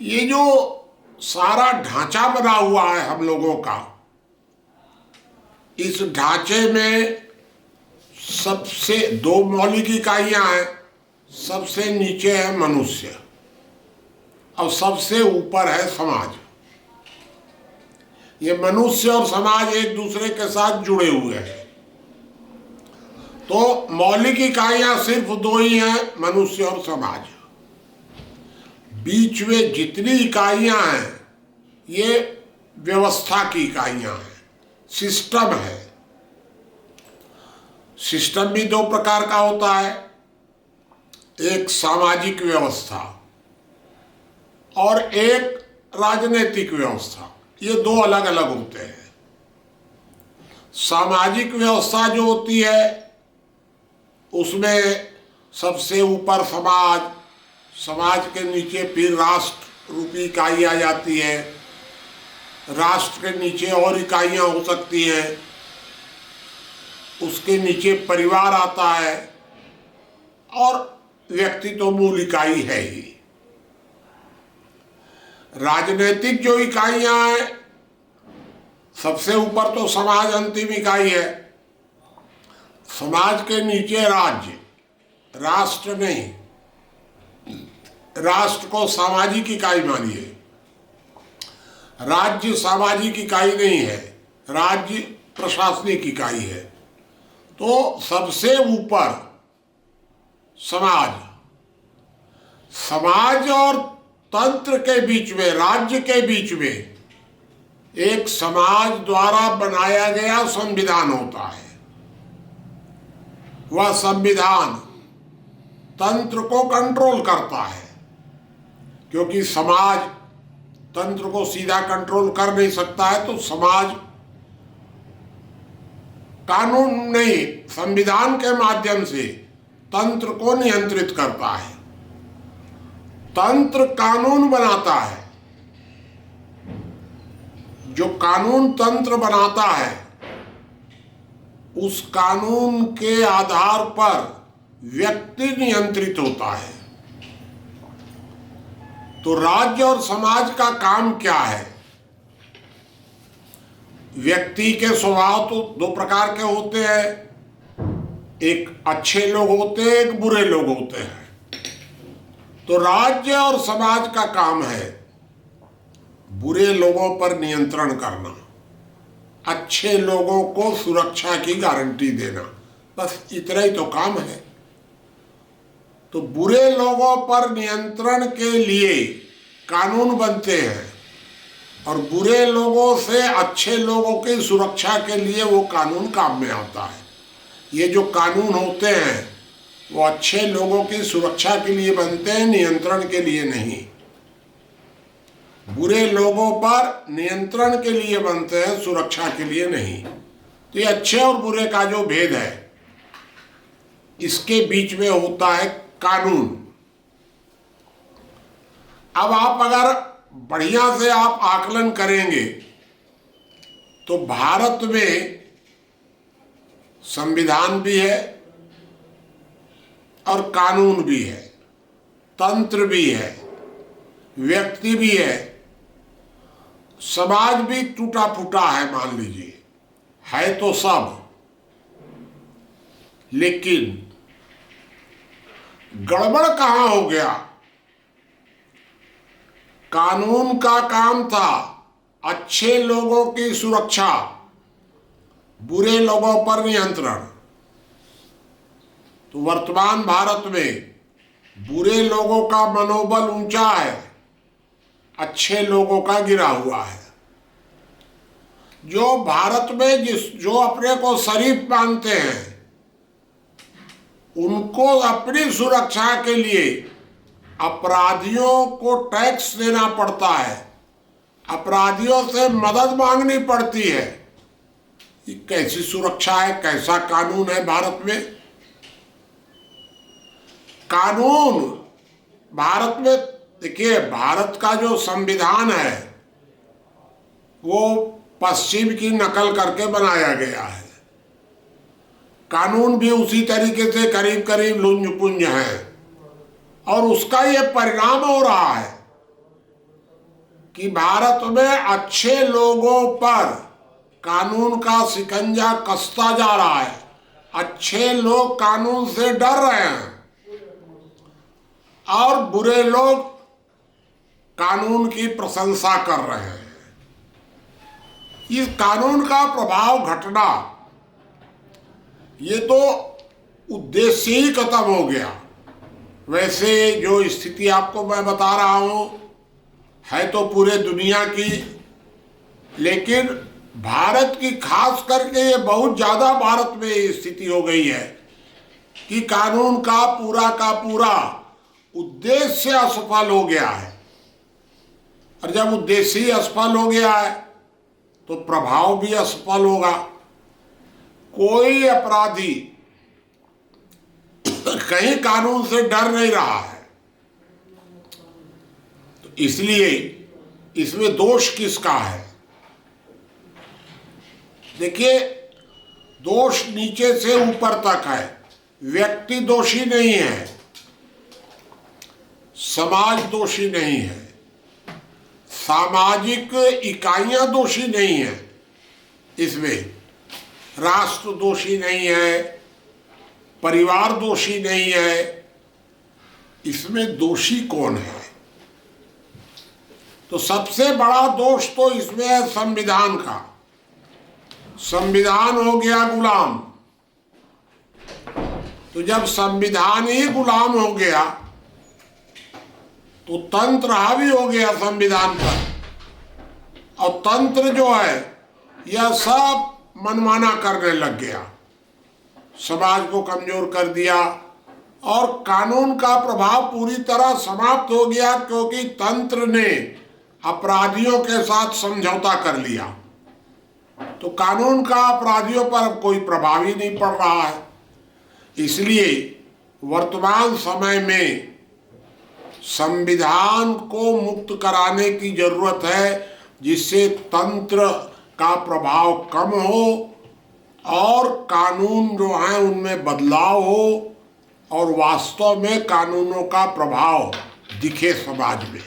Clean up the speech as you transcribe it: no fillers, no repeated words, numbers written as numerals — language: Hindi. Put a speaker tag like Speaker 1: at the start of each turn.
Speaker 1: ये जो सारा ढांचा बना हुआ है हम लोगों का, इस ढांचे में सबसे दो मौलिक इकाइयां हैं। सबसे नीचे है मनुष्य और सबसे ऊपर है समाज। ये मनुष्य और समाज एक दूसरे के साथ जुड़े हुए हैं। तो मौलिक इकाइयां सिर्फ दो ही हैं, मनुष्य और समाज। बीच में जितनी इकाइयां हैं ये व्यवस्था की इकाइयां हैं, सिस्टम है। सिस्टम भी दो प्रकार का होता है, एक सामाजिक व्यवस्था और एक राजनीतिक व्यवस्था। ये दो अलग अलग होते हैं। सामाजिक व्यवस्था जो होती है उसमें सबसे ऊपर समाज, समाज के नीचे फिर राष्ट्र रूपी इकाई आ जाती है, राष्ट्र के नीचे और इकाइयां हो सकती हैं, उसके नीचे परिवार आता है और व्यक्ति तो मूल इकाई है ही। राजनीतिक जो इकाइयां हैं, सबसे ऊपर तो समाज अंतिम इकाई है, समाज के नीचे राज्य, राष्ट्र नहीं। राष्ट्र को सामाजिक इकाई मानिए, राज्य सामाजिक इकाई नहीं है, राज्य प्रशासनिक इकाई है। तो सबसे ऊपर समाज, समाज और तंत्र के बीच में, राज्य के बीच में एक समाज द्वारा बनाया गया संविधान होता है। वह संविधान तंत्र को कंट्रोल करता है, क्योंकि समाज तंत्र को सीधा कंट्रोल कर नहीं सकता है। तो समाज कानून नहीं, संविधान के माध्यम से तंत्र को नियंत्रित करता है। तंत्र कानून बनाता है। जो कानून तंत्र बनाता है उस कानून के आधार पर व्यक्ति नियंत्रित होता है। तो राज्य और समाज का काम क्या है? व्यक्ति के स्वभाव तो दो प्रकार के होते हैं, एक अच्छे लोग होते हैं, एक बुरे लोग होते हैं। तो राज्य और समाज का काम है बुरे लोगों पर नियंत्रण करना, अच्छे लोगों को सुरक्षा की गारंटी देना, बस इतना ही तो काम है। तो बुरे लोगों पर नियंत्रण के लिए कानून बनते हैं और बुरे लोगों से अच्छे लोगों की सुरक्षा के लिए वो कानून काम में आता है। ये जो कानून होते हैं वो अच्छे लोगों की सुरक्षा के लिए बनते हैं, नियंत्रण के लिए नहीं। बुरे लोगों पर नियंत्रण के लिए बनते हैं, सुरक्षा के लिए नहीं। तो ये अच्छे और बुरे का जो भेद है, इसके बीच में होता है कानून। अब आप अगर बढ़िया से आप आकलन करेंगे तो भारत में संविधान भी है और कानून भी है, तंत्र भी है, व्यक्ति भी है, समाज भी टूटा फूटा है, मान लीजिए है तो सब। लेकिन गड़बड़ कहां हो गया? कानून का काम था अच्छे लोगों की सुरक्षा, बुरे लोगों पर नियंत्रण। तो वर्तमान भारत में बुरे लोगों का मनोबल ऊंचा है, अच्छे लोगों का गिरा हुआ है। जो भारत में जो अपने को शरीफ मानते हैं उनको अपनी सुरक्षा के लिए अपराधियों को टैक्स देना पड़ता है, अपराधियों से मदद मांगनी पड़ती है। ये कैसी सुरक्षा है, कैसा कानून है भारत में? कानून भारत में, देखिए भारत का जो संविधान है वो पश्चिम की नकल करके बनाया गया है। कानून भी उसी तरीके से करीब करीब लुंज पुंज है और उसका ये परिणाम हो रहा है कि भारत में अच्छे लोगों पर कानून का शिकंजा कसता जा रहा है। अच्छे लोग कानून से डर रहे हैं और बुरे लोग कानून की प्रशंसा कर रहे हैं। इस कानून का प्रभाव घटना, ये तो उद्देश्य ही खत्म हो गया। वैसे जो स्थिति आपको मैं बता रहा हूं है तो पूरे दुनिया की, लेकिन भारत की खास करके ये बहुत ज़्यादा भारत में ये स्थिति हो गई है कि कानून का पूरा उद्देश्य असफल हो गया है। और जब उद्देश्य ही असफल हो गया है तो प्रभाव भी असफल होगा। कोई अपराधी कहीं कानून से डर नहीं रहा है। तो इसलिए इसमें दोष किसका है? देखिए, दोष नीचे से ऊपर तक है। व्यक्ति दोषी नहीं है, समाज दोषी नहीं है, सामाजिक इकाइयां दोषी नहीं है, इसमें राष्ट्र दोषी नहीं है, परिवार दोषी नहीं है। इसमें दोषी कौन है? तो सबसे बड़ा दोष तो इसमें है संविधान का। संविधान हो गया गुलाम। तो जब संविधान ही गुलाम हो गया तो तंत्र हावी हो गया संविधान पर, और तंत्र जो है यह सब मनमाना करने लग गया, समाज को कमजोर कर दिया और कानून का प्रभाव पूरी तरह समाप्त हो गया, क्योंकि तंत्र ने अपराधियों के साथ समझौता कर लिया। तो कानून का अपराधियों पर अब कोई प्रभाव ही नहीं पड़ रहा है। इसलिए वर्तमान समय में संविधान को मुक्त कराने की जरूरत है, जिससे तंत्र का प्रभाव कम हो और कानून जो हैं उनमें बदलाव हो और वास्तव में कानूनों का प्रभाव दिखे समाज में।